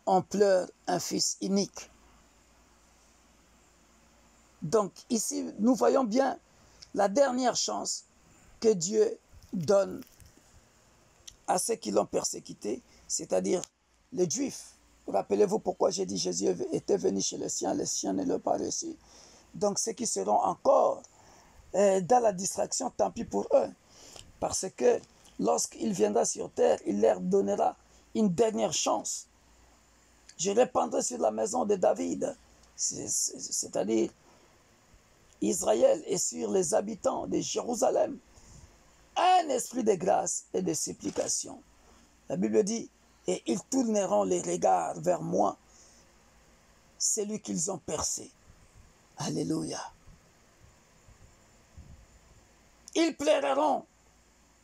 on pleure un fils unique. Donc ici, nous voyons bien la dernière chance que Dieu donne à ceux qui l'ont persécuté, c'est-à-dire les Juifs. Rappelez-vous pourquoi j'ai dit Jésus était venu chez les siens ne l'ont pas reçu. Donc ceux qui seront encore dans la distraction, tant pis pour eux. Parce que lorsqu'il viendra sur terre, il leur donnera une dernière chance. Je répandrai sur la maison de David, c'est-à-dire Israël, et sur les habitants de Jérusalem, un esprit de grâce et de supplication. La Bible dit, et ils tourneront les regards vers moi, celui qu'ils ont percé. Alléluia. Ils pleureront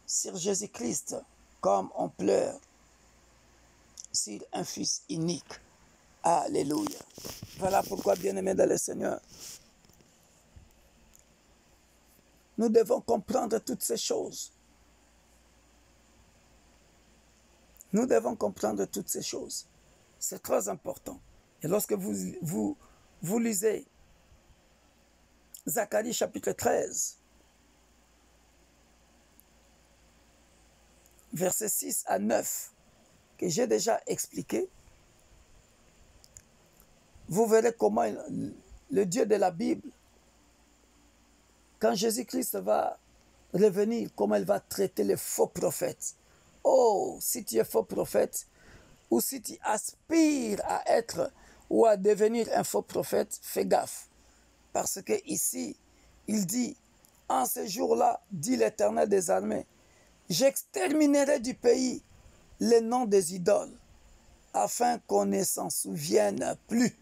sur Jésus-Christ comme on pleure sur un fils unique. Alléluia. Voilà pourquoi, bien-aimés dans le Seigneur, nous devons comprendre toutes ces choses. Nous devons comprendre toutes ces choses. C'est très important. Et lorsque vous lisez Zacharie chapitre 13, versets 6 à 9, que j'ai déjà expliqué, vous verrez comment le Dieu de la Bible, quand Jésus-Christ va revenir, comment il va traiter les faux prophètes. Oh, si tu es faux prophète, ou si tu aspires à être ou à devenir un faux prophète, fais gaffe. Parce que ici, il dit, en ce jour-là, dit l'Éternel des armées, j'exterminerai du pays les noms des idoles, afin qu'on ne s'en souvienne plus.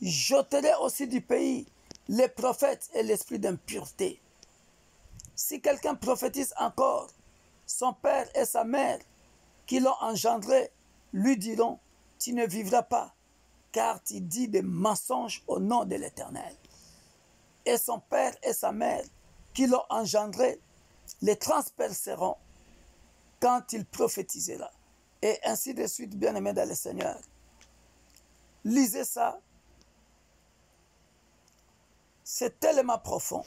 J'ôterai aussi du pays les prophètes et l'esprit d'impureté. Si quelqu'un prophétise encore, son père et sa mère qui l'ont engendré lui diront, tu ne vivras pas, car tu dis des mensonges au nom de l'Éternel. Et son père et sa mère qui l'ont engendré les transperceront quand il prophétisera. Et ainsi de suite, bien-aimés dans le Seigneur. Lisez ça. C'est tellement profond.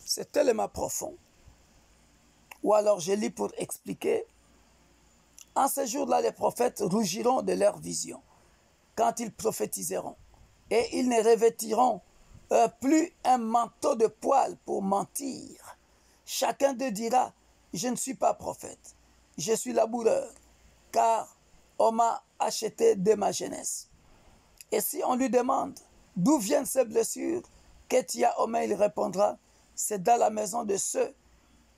C'est tellement profond. Ou alors je lis pour expliquer. En ce jour-là, les prophètes rougiront de leur vision quand ils prophétiseront. Et ils ne revêtiront plus un manteau de poils pour mentir. Chacun d'eux dira, je ne suis pas prophète, je suis laboureur, car on m'a acheté dès ma jeunesse. Et si on lui demande d'où viennent ces blessures que tu as aux mains, il répondra, c'est dans la maison de ceux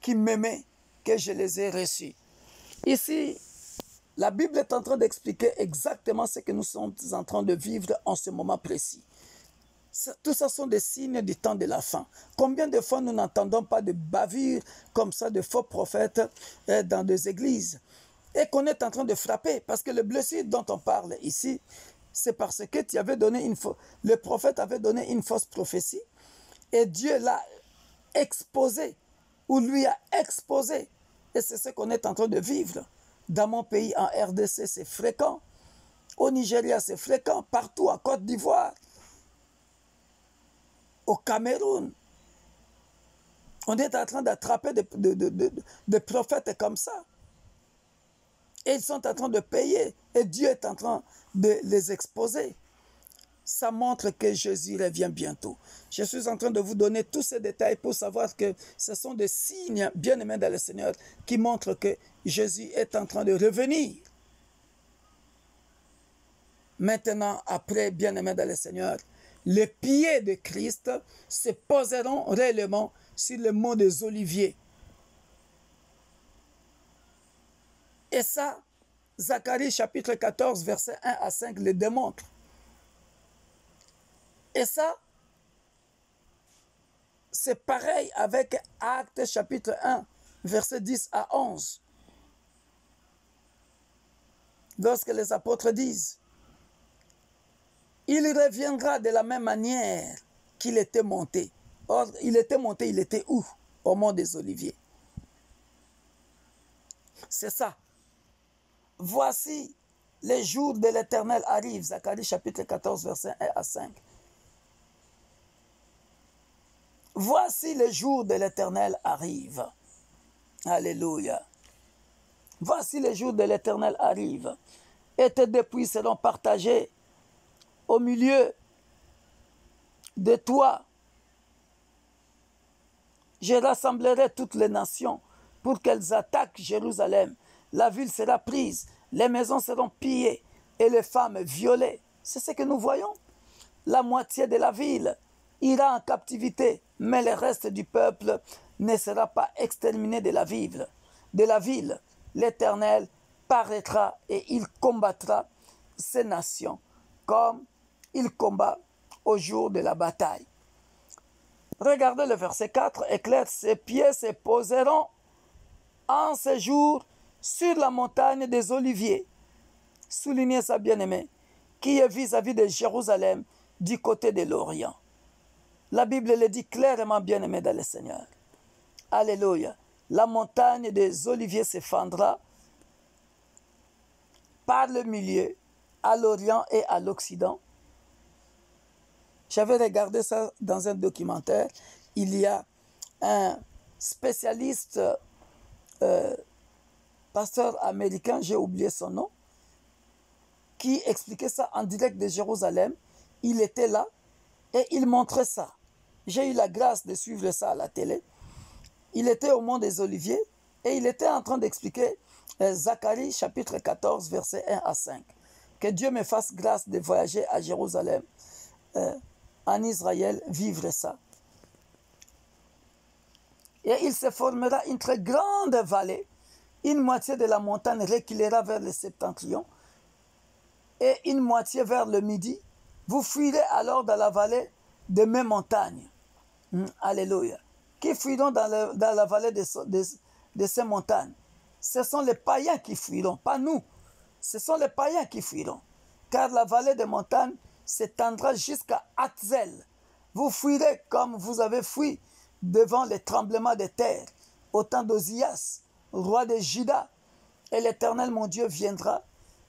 qui m'aimaient que je les ai reçus. Ici, la Bible est en train d'expliquer exactement ce que nous sommes en train de vivre en ce moment précis. Tout ça sont des signes du temps de la fin. Combien de fois nous n'entendons pas de bavures comme ça, de faux prophètes dans des églises, et qu'on est en train de frapper, parce que le blessure dont on parle ici, c'est parce que le prophète avait donné une fausse prophétie, et Dieu l'a exposé, ou lui a exposé, et c'est ce qu'on est en train de vivre. Dans mon pays, en RDC, c'est fréquent, au Nigeria, c'est fréquent, partout, à Côte d'Ivoire, au Cameroun. On est en train d'attraper des prophètes comme ça. Et ils sont en train de payer. Et Dieu est en train de les exposer. Ça montre que Jésus revient bientôt. Je suis en train de vous donner tous ces détails pour savoir que ce sont des signes bien-aimés dans le Seigneur qui montrent que Jésus est en train de revenir. Maintenant, après, bien-aimés dans le Seigneur, les pieds de Christ se poseront réellement sur le mont des Oliviers. Et ça, Zacharie chapitre 14, versets 1 à 5 le démontre. Et ça, c'est pareil avec Actes chapitre 1, versets 10 à 11. Lorsque les apôtres disent, il reviendra de la même manière qu'il était monté. Or, il était où? Au mont des Oliviers. C'est ça. Voici, les jours de l'Éternel arrivent. Zacharie chapitre 14, versets 1 à 5. Voici le jour de l'Éternel arrive. Alléluia. Voici le jour de l'Éternel arrive. Et tes dépouilles seront partagées au milieu de toi. Je rassemblerai toutes les nations pour qu'elles attaquent Jérusalem. La ville sera prise, les maisons seront pillées et les femmes violées. C'est ce que nous voyons. La moitié de la ville ira en captivité, mais le reste du peuple ne sera pas exterminé de la ville. L'Éternel paraîtra et il combattra ces nations comme il combat au jour de la bataille. Regardez le verset 4, est clair, ses pieds se poseront en ce jour sur la montagne des Oliviers. Soulignez ça, bien-aimé, qui est vis-à-vis de Jérusalem, du côté de l'Orient. La Bible le dit clairement, bien-aimé dans le Seigneur. Alléluia. La montagne des Oliviers se fendra par le milieu, à l'Orient et à l'Occident. J'avais regardé ça dans un documentaire. Il y a un spécialiste, pasteur américain, j'ai oublié son nom, qui expliquait ça en direct de Jérusalem. Il était là et il montrait ça. J'ai eu la grâce de suivre ça à la télé. Il était au mont des Oliviers et il était en train d'expliquer Zacharie chapitre 14, versets 1 à 5. Que Dieu me fasse grâce de voyager à Jérusalem, en Israël, vivre ça. Et il se formera une très grande vallée. Une moitié de la montagne reculera vers le septentrion et une moitié vers le midi. Vous fuirez alors dans la vallée de mes montagnes. Alléluia. Qui fuiront dans la vallée de ces montagnes? Ce sont les païens qui fuiront, pas nous. Ce sont les païens qui fuiront. Car la vallée des montagnes s'étendra jusqu'à Hatzel. Vous fuirez comme vous avez fui devant les tremblements de terre, au temps d'Ozias, roi de Juda. Et l'Éternel, mon Dieu, viendra,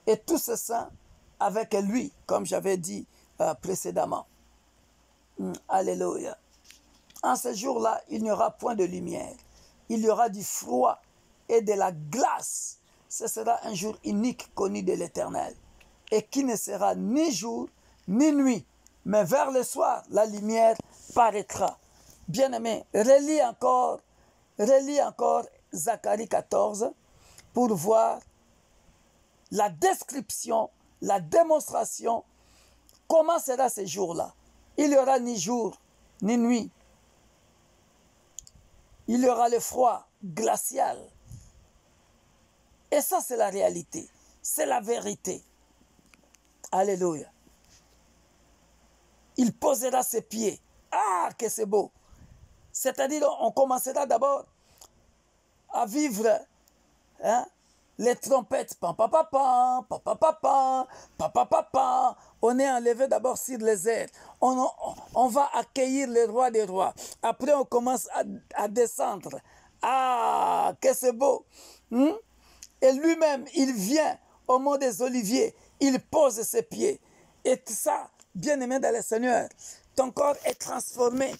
et tous ses saints avec lui, comme j'avais dit précédemment. Alléluia. En ce jour-là, il n'y aura point de lumière. Il y aura du froid et de la glace. Ce sera un jour unique connu de l'Éternel, et qui ne sera ni jour ni nuit, mais vers le soir, la lumière paraîtra. Bien-aimé, relis encore Zacharie 14 pour voir la description, la démonstration, comment sera ce jour-là. Il n'y aura ni jour, ni nuit. Il y aura le froid glacial. Et ça, c'est la réalité. C'est la vérité. Alléluia. Il posera ses pieds. Ah, que c'est beau. C'est-à-dire, on commencera d'abord à vivre les trompettes. Pam, pam, pam, pam, pam, pam, pam, pam, pam, pam, pam. On est enlevé d'abord sur les airs. On va accueillir le roi des rois. Après, on commence à descendre. Ah, que c'est beau. Et lui-même, il vient au mont des Oliviers. Il pose ses pieds. Et ça, bien-aimé dans le Seigneur, ton corps est transformé.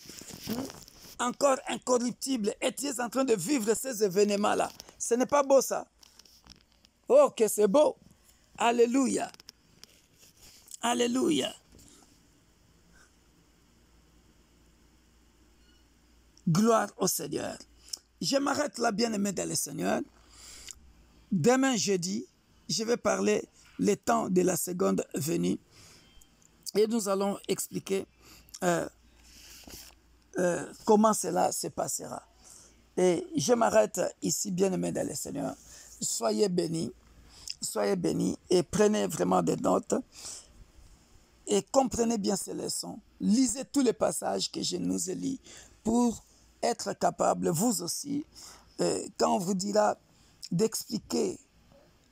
Encore incorruptible. Et tu es en train de vivre ces événements-là. Ce n'est pas beau, ça? Oh, que c'est beau. Alléluia. Alléluia. Gloire au Seigneur. Je m'arrête là, bien-aimé dans le Seigneur. Demain, jeudi, je vais parler le temps de la seconde venue. Et nous allons expliquer comment cela se passera. Et je m'arrête ici, bien-aimé dans le Seigneur. Soyez bénis et prenez vraiment des notes et comprenez bien ces leçons. Lisez tous les passages que je nous ai lus pour être capable, vous aussi, quand on vous dira d'expliquer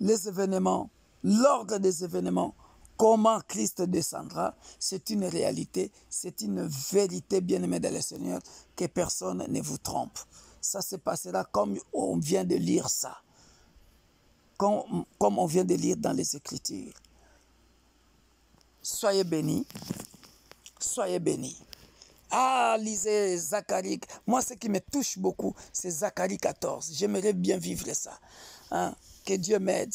les événements, l'ordre des événements, comment Christ descendra, c'est une réalité, c'est une vérité, bien-aimé dans le Seigneur, que personne ne vous trompe. Ça se passera comme on vient de lire ça, comme on vient de lire dans les Écritures. Soyez bénis, soyez bénis. Ah, lisez Zacharie. Moi, ce qui me touche beaucoup, c'est Zacharie 14. J'aimerais bien vivre ça. Hein? Que Dieu m'aide.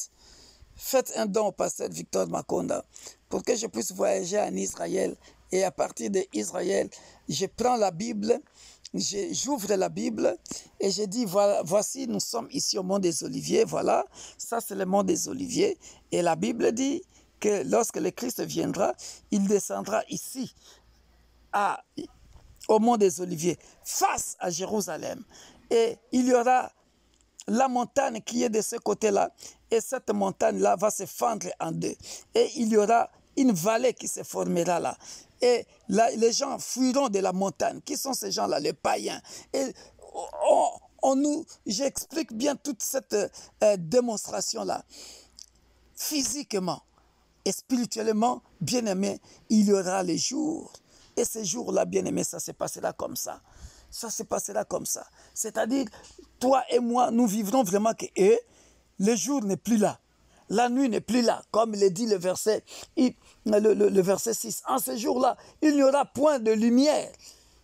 Faites un don au pasteur Victor Makonda pour que je puisse voyager en Israël. Et à partir d'Israël, je prends la Bible, j'ouvre la Bible et je dis, voilà, voici, nous sommes ici au mont des Oliviers. Voilà, ça c'est le mont des Oliviers. Et la Bible dit que lorsque le Christ viendra, il descendra ici, au mont des Oliviers, face à Jérusalem. Et il y aura la montagne qui est de ce côté-là, et cette montagne-là va se fendre en deux. Et il y aura une vallée qui se formera là. Et là, les gens fuiront de la montagne. Qui sont ces gens-là? Les païens. Et j'explique bien toute cette démonstration-là. Physiquement et spirituellement, bien-aimé, il y aura les jours. Et ces jours-là, bien-aimé, ça se passera comme ça. Ça se passera comme ça. C'est-à-dire, toi et moi, nous vivrons vraiment que le jour n'est plus là. La nuit n'est plus là, comme le dit le verset 6. En ce jour-là, il n'y aura point de lumière.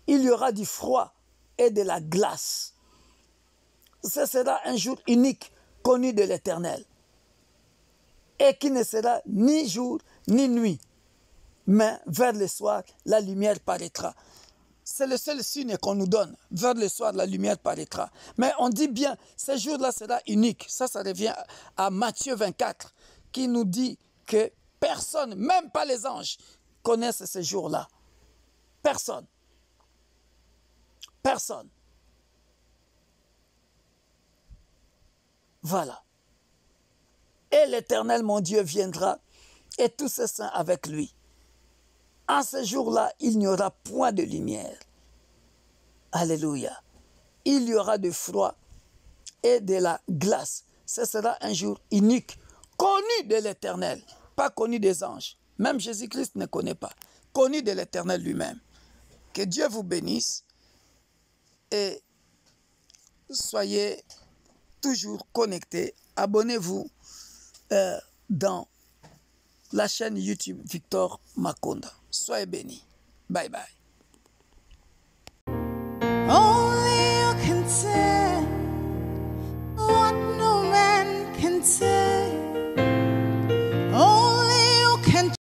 Il y aura du froid et de la glace. Ce sera un jour unique, connu de l'Éternel. Et qui ne sera ni jour ni nuit. Mais vers le soir, la lumière paraîtra. C'est le seul signe qu'on nous donne. Vers le soir, la lumière paraîtra. Mais on dit bien, ce jour-là sera unique. Ça revient à Matthieu 24, qui nous dit que personne, même pas les anges, connaissent ce jour-là. Personne. Personne. Voilà. Et l'Éternel, mon Dieu, viendra, et tous ses saints avec lui. En ce jour-là, il n'y aura point de lumière. Alléluia. Il y aura du froid et de la glace. Ce sera un jour unique, connu de l'Éternel, pas connu des anges. Même Jésus-Christ ne connaît pas. Connu de l'Éternel lui-même. Que Dieu vous bénisse et soyez toujours connectés. Abonnez-vous dans la chaîne YouTube Victor Makonda. Soyez bénis. Bye bye. Oh.